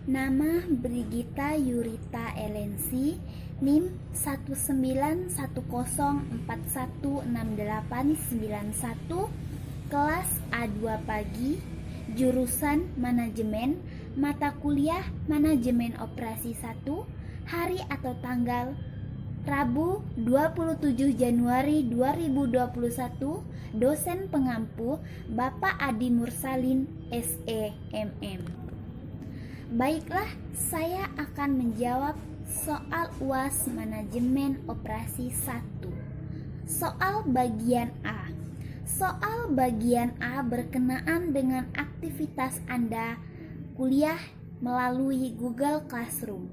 Nama Brigita Yurita Elensi, NIM 19104168891, kelas A2 pagi, jurusan Manajemen, mata kuliah Manajemen Operasi 1, hari atau tanggal Rabu 27 Januari 2021, dosen pengampu Bapak Adi Mursalin, SEMM. Baiklah, saya akan menjawab soal UAS Manajemen Operasi 1. Soal bagian A. Soal bagian A berkenaan dengan aktivitas Anda kuliah melalui Google Classroom.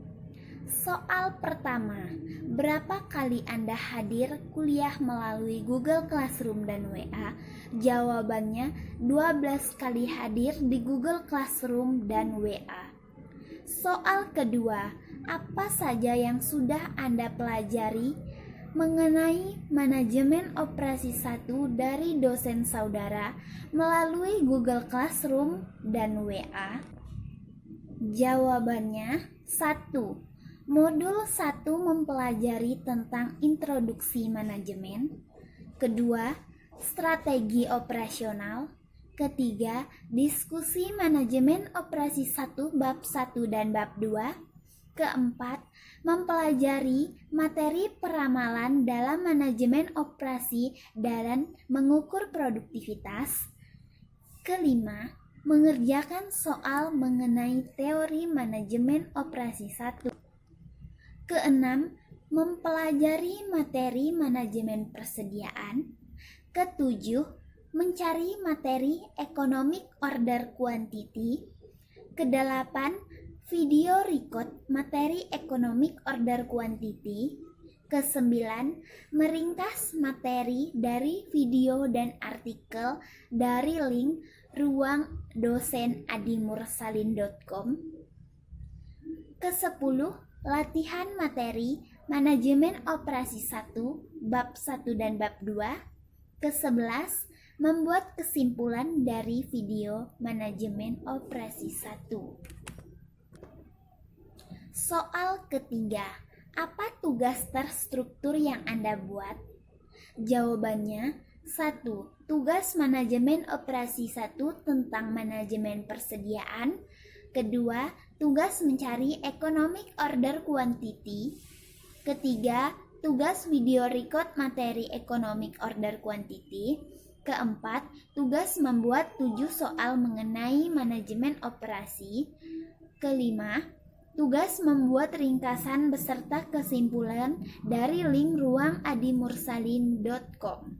Soal pertama, berapa kali Anda hadir kuliah melalui Google Classroom dan WA? Jawabannya 12 kali hadir di Google Classroom dan WA. Soal kedua, apa saja yang sudah Anda pelajari mengenai Manajemen Operasi 1 dari dosen saudara melalui Google Classroom dan WA? Jawabannya 1. Modul 1 mempelajari tentang introduksi manajemen. Kedua, strategi operasional. Ketiga, diskusi manajemen operasi 1 bab 1 dan bab 2. Keempat, mempelajari materi peramalan dalam manajemen operasi dan mengukur produktivitas. Kelima, mengerjakan soal mengenai teori manajemen operasi 1. Keenam, mempelajari materi manajemen persediaan. Ketujuh, mencari materi economic order quantity. Kedelapan, video record materi economic order quantity. Kesembilan, meringkas materi dari video dan artikel dari link ruang dosen adimursalin.com. Kesepuluh, latihan materi manajemen operasi 1 bab 1 dan bab 2. Kesebelas, membuat kesimpulan dari video manajemen operasi 1. Soal ketiga, apa tugas terstruktur yang Anda buat? Jawabannya 1. Tugas manajemen operasi 1 tentang manajemen persediaan. Kedua, tugas mencari economic order quantity. Ketiga, tugas video record materi economic order quantity. Keempat, tugas membuat 7 soal mengenai manajemen operasi. Kelima, tugas membuat ringkasan beserta kesimpulan dari link ruang adimursalin.com.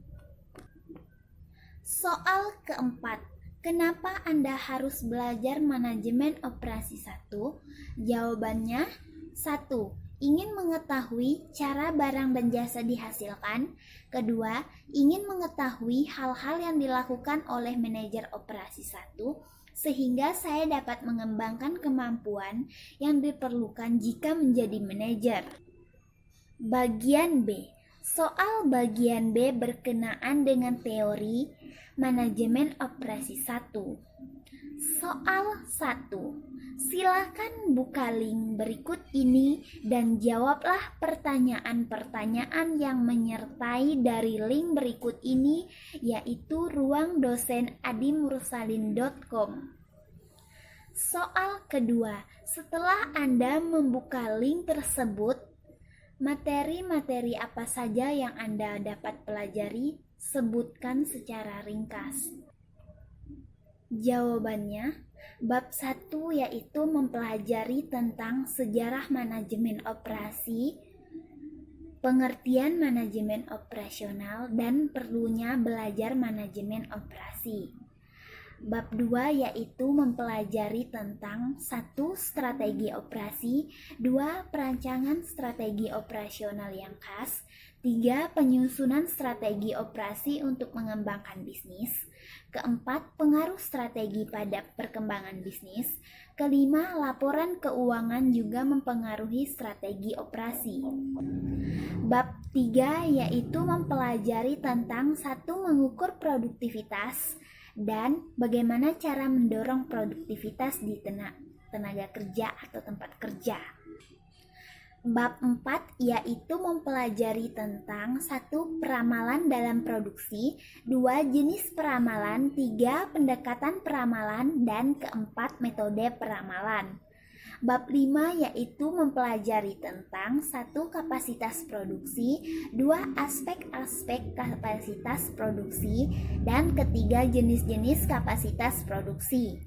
Soal keempat, kenapa Anda harus belajar manajemen operasi 1? Jawabannya 1. Ingin mengetahui cara barang dan jasa dihasilkan. Kedua, ingin mengetahui hal-hal yang dilakukan oleh manajer operasi 1 sehingga saya dapat mengembangkan kemampuan yang diperlukan jika menjadi manajer. Bagian B. Soal bagian B berkenaan dengan teori manajemen operasi 1. Soal 1. Silakan buka link berikut ini dan jawablah pertanyaan-pertanyaan yang menyertai dari link berikut ini, yaitu ruang dosen adimursalin.com. Soal kedua, setelah Anda membuka link tersebut, materi-materi apa saja yang Anda dapat pelajari, sebutkan secara ringkas. Jawabannya, bab 1 yaitu mempelajari tentang sejarah manajemen operasi, pengertian manajemen operasional, dan perlunya belajar manajemen operasi. Bab 2 yaitu mempelajari tentang 1. Strategi operasi, 2. Perancangan strategi operasional yang khas, 3. Penyusunan strategi operasi untuk mengembangkan bisnis, keempat, pengaruh strategi pada perkembangan bisnis, kelima, laporan keuangan juga mempengaruhi strategi operasi. Bab 3 yaitu mempelajari tentang 1. Mengukur produktivitas dan bagaimana cara mendorong produktivitas di tenaga kerja atau tempat kerja. Bab 4 yaitu mempelajari tentang 1. Peramalan dalam produksi, 2. Jenis peramalan, 3. Pendekatan peramalan, dan keempat metode peramalan. Bab 5 yaitu mempelajari tentang 1. Kapasitas produksi, 2. Aspek-aspek kapasitas produksi, dan ketiga jenis-jenis kapasitas produksi.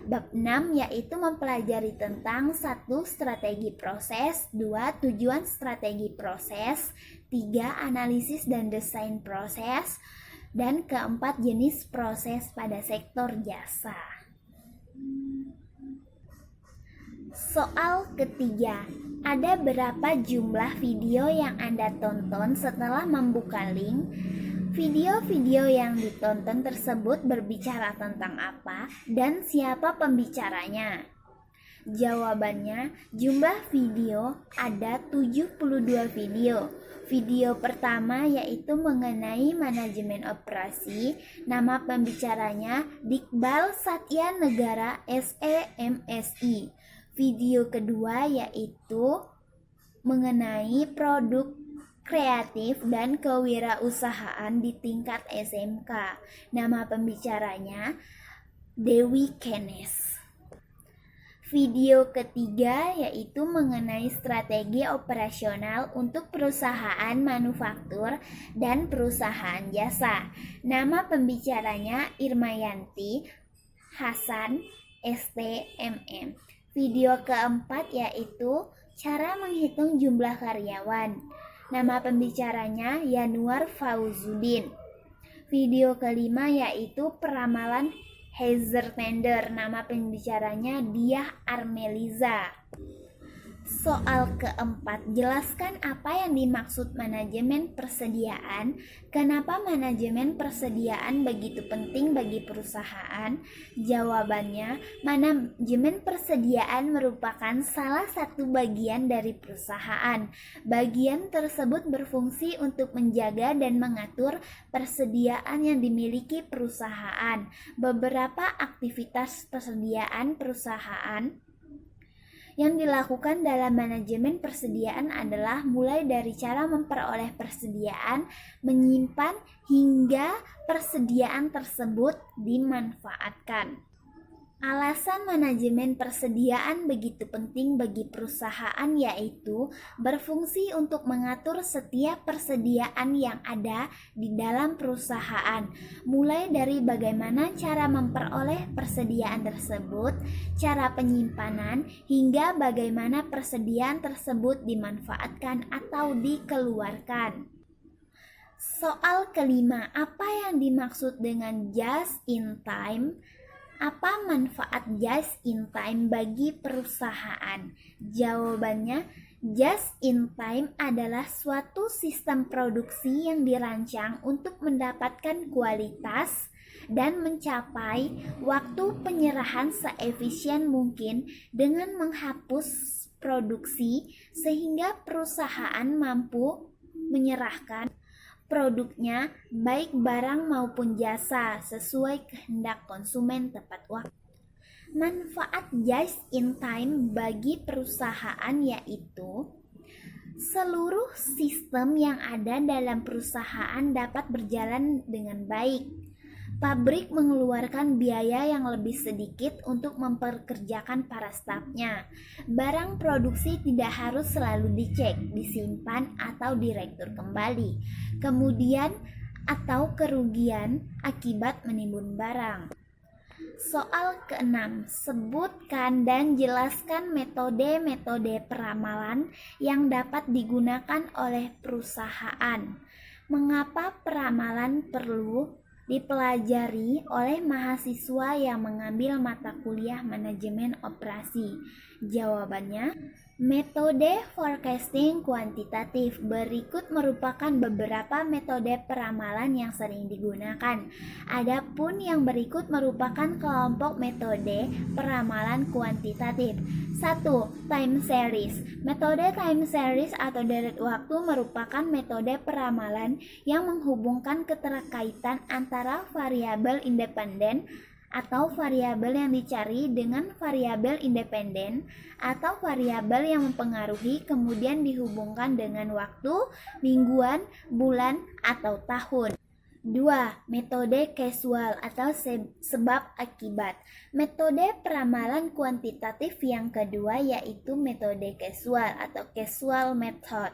Bab 6 yaitu mempelajari tentang 1. Strategi proses, 2. Tujuan strategi proses, 3. Analisis dan desain proses, dan keempat jenis proses pada sektor jasa. Soal ketiga, ada berapa jumlah video yang Anda tonton setelah membuka link? Video-video yang ditonton tersebut berbicara tentang apa dan siapa pembicaranya? Jawabannya, jumlah video ada 72 video. Video pertama yaitu mengenai manajemen operasi. Nama pembicaranya Iqbal Satya Negara SEMSI. Video kedua yaitu mengenai produk kreatif dan kewirausahaan di tingkat SMK. Nama pembicaranya Dewi Kenes. Video ketiga yaitu mengenai strategi operasional untuk perusahaan manufaktur dan perusahaan jasa. Nama pembicaranya Irmayanti Hasan STMM. Video keempat yaitu cara menghitung jumlah karyawan. Nama pembicaranya Yanuar Fauzuddin. Video kelima yaitu peramalan Heiser Tender. Nama pembicaranya Diah Armeliza. Soal keempat, jelaskan apa yang dimaksud manajemen persediaan. Kenapa manajemen persediaan begitu penting bagi perusahaan? Jawabannya, manajemen persediaan merupakan salah satu bagian dari perusahaan. Bagian tersebut berfungsi untuk menjaga dan mengatur persediaan yang dimiliki perusahaan. Beberapa aktivitas persediaan perusahaan yang dilakukan dalam manajemen persediaan adalah mulai dari cara memperoleh persediaan, menyimpan, hingga persediaan tersebut dimanfaatkan. Alasan manajemen persediaan begitu penting bagi perusahaan yaitu berfungsi untuk mengatur setiap persediaan yang ada di dalam perusahaan, mulai dari bagaimana cara memperoleh persediaan tersebut, cara penyimpanan, hingga bagaimana persediaan tersebut dimanfaatkan atau dikeluarkan. Soal kelima, apa yang dimaksud dengan just in time? Apa manfaat just in time bagi perusahaan? Jawabannya, just in time adalah suatu sistem produksi yang dirancang untuk mendapatkan kualitas dan mencapai waktu penyerahan seefisien mungkin dengan menghapus produksi sehingga perusahaan mampu menyerahkan produknya, baik barang maupun jasa, sesuai kehendak konsumen tepat waktu. Manfaat just in time bagi perusahaan yaitu seluruh sistem yang ada dalam perusahaan dapat berjalan dengan baik. Pabrik mengeluarkan biaya yang lebih sedikit untuk memperkerjakan para stafnya. Barang produksi tidak harus selalu dicek, disimpan, atau direktur kembali. Kemudian atau kerugian akibat menimbun barang. Soal keenam, sebutkan dan jelaskan metode-metode peramalan yang dapat digunakan oleh perusahaan. Mengapa peramalan perlu dipelajari oleh mahasiswa yang mengambil mata kuliah manajemen operasi? Jawabannya, metode forecasting kuantitatif berikut merupakan beberapa metode peramalan yang sering digunakan. Adapun yang berikut merupakan kelompok metode peramalan kuantitatif. 1. Time series. Metode time series atau deret waktu merupakan metode peramalan yang menghubungkan keterkaitan antara variabel independen atau variabel yang dicari dengan variabel independen atau variabel yang mempengaruhi kemudian dihubungkan dengan waktu, mingguan, bulan, atau tahun. 2. Metode causal atau sebab akibat. Metode peramalan kuantitatif yang kedua yaitu metode causal atau causal method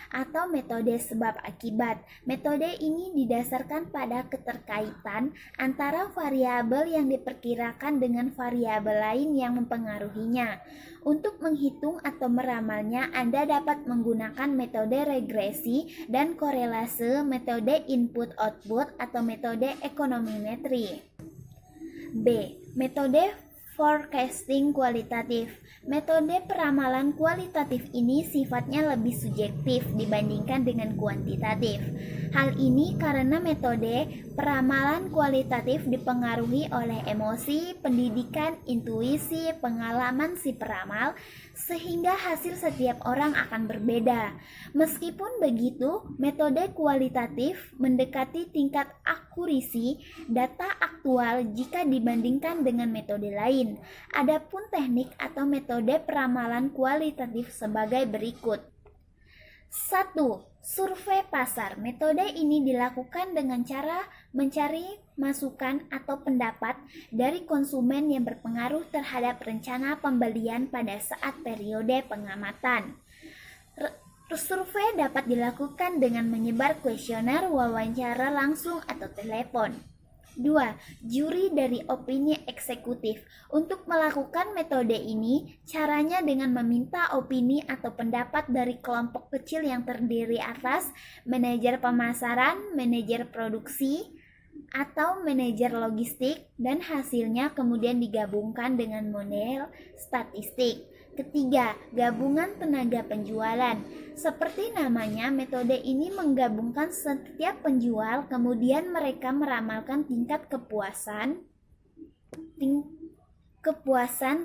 atau metode sebab akibat. Metode ini didasarkan pada keterkaitan antara variabel yang diperkirakan dengan variabel lain yang mempengaruhinya. Untuk menghitung atau meramalnya, Anda dapat menggunakan metode regresi dan korelase, metode input-output, atau metode ekonometri. B. Metode forecasting kualitatif. Metode peramalan kualitatif ini sifatnya lebih subjektif dibandingkan dengan kuantitatif. Hal ini karena metode peramalan kualitatif dipengaruhi oleh emosi, pendidikan, intuisi, pengalaman si peramal, sehingga hasil setiap orang akan berbeda. Meskipun begitu, metode kualitatif mendekati tingkat akurasi data aktual jika dibandingkan dengan metode lain. Adapun teknik atau metode peramalan kualitatif sebagai berikut. 1. Survei pasar. Metode ini dilakukan dengan cara mencari masukan atau pendapat dari konsumen yang berpengaruh terhadap rencana pembelian pada saat periode pengamatan. Survei dapat dilakukan dengan menyebar kuesioner, wawancara langsung, atau telepon. 2. Juri dari opini eksekutif. Untuk melakukan metode ini, caranya dengan meminta opini atau pendapat dari kelompok kecil yang terdiri atas manajer pemasaran, manajer produksi, atau manajer logistik, dan hasilnya kemudian digabungkan dengan model statistik. Ketiga, gabungan tenaga penjualan. Seperti namanya, metode ini menggabungkan setiap penjual, kemudian mereka meramalkan tingkat kepuasan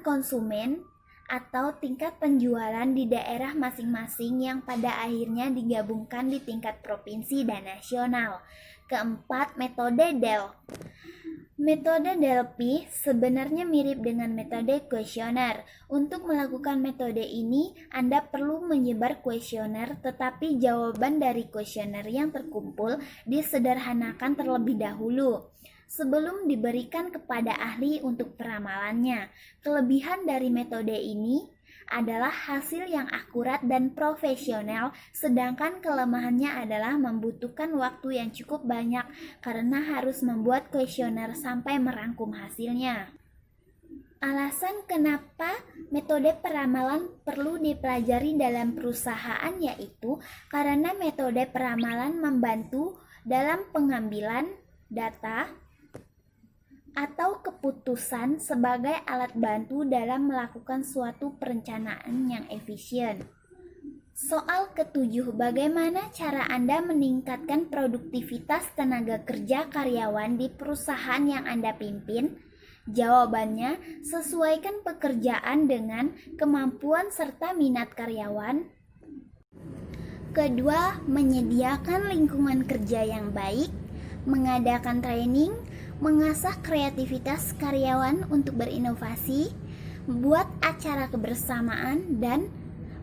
konsumen atau tingkat penjualan di daerah masing-masing yang pada akhirnya digabungkan di tingkat provinsi dan nasional. Keempat, metode Delft. Metode Delphi sebenarnya mirip dengan metode kuesioner. Untuk melakukan metode ini, Anda perlu menyebar kuesioner, tetapi jawaban dari kuesioner yang terkumpul disederhanakan terlebih dahulu sebelum diberikan kepada ahli untuk peramalannya. Kelebihan dari metode ini adalah hasil yang akurat dan profesional, sedangkan kelemahannya adalah membutuhkan waktu yang cukup banyak karena harus membuat kuesioner sampai merangkum hasilnya. Alasan kenapa metode peramalan perlu dipelajari dalam perusahaan yaitu karena metode peramalan membantu dalam pengambilan data atau keputusan sebagai alat bantu dalam melakukan suatu perencanaan yang efisien. Soal ketujuh, bagaimana cara Anda meningkatkan produktivitas tenaga kerja karyawan di perusahaan yang Anda pimpin? Jawabannya, sesuaikan pekerjaan dengan kemampuan serta minat karyawan. Kedua, menyediakan lingkungan kerja yang baik, mengadakan training, mengasah kreativitas karyawan untuk berinovasi, buat acara kebersamaan, dan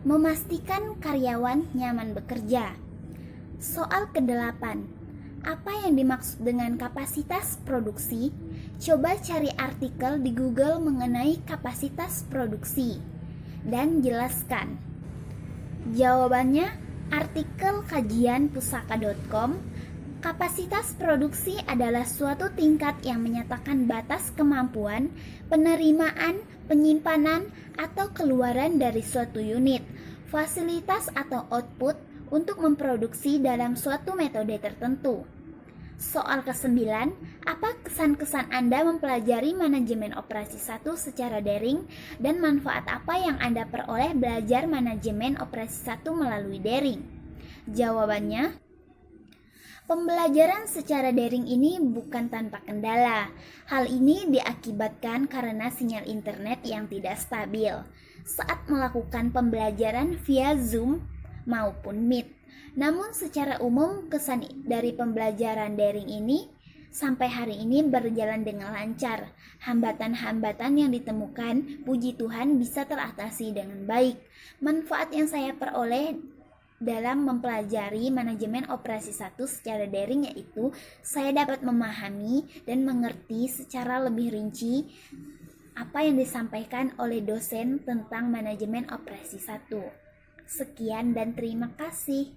memastikan karyawan nyaman bekerja. Soal ke-8, apa yang dimaksud dengan kapasitas produksi? Coba cari artikel di Google mengenai kapasitas produksi dan jelaskan. Jawabannya, artikel kajian pusaka.com. Kapasitas produksi adalah suatu tingkat yang menyatakan batas kemampuan, penerimaan, penyimpanan, atau keluaran dari suatu unit, fasilitas atau output untuk memproduksi dalam suatu metode tertentu. Soal ke-9, apa kesan-kesan Anda mempelajari manajemen operasi 1 secara daring dan manfaat apa yang Anda peroleh belajar manajemen operasi 1 melalui daring? Jawabannya, pembelajaran secara daring ini bukan tanpa kendala. Hal ini diakibatkan karena sinyal internet yang tidak stabil saat melakukan pembelajaran via Zoom maupun Meet. Namun secara umum kesan dari pembelajaran daring ini Sampai hari ini berjalan dengan lancar. Hambatan-hambatan yang ditemukan, puji Tuhan, bisa teratasi dengan baik. Manfaat yang saya peroleh dalam mempelajari manajemen operasi 1 secara daring yaitu saya dapat memahami dan mengerti secara lebih rinci apa yang disampaikan oleh dosen tentang manajemen operasi 1. Sekian dan terima kasih.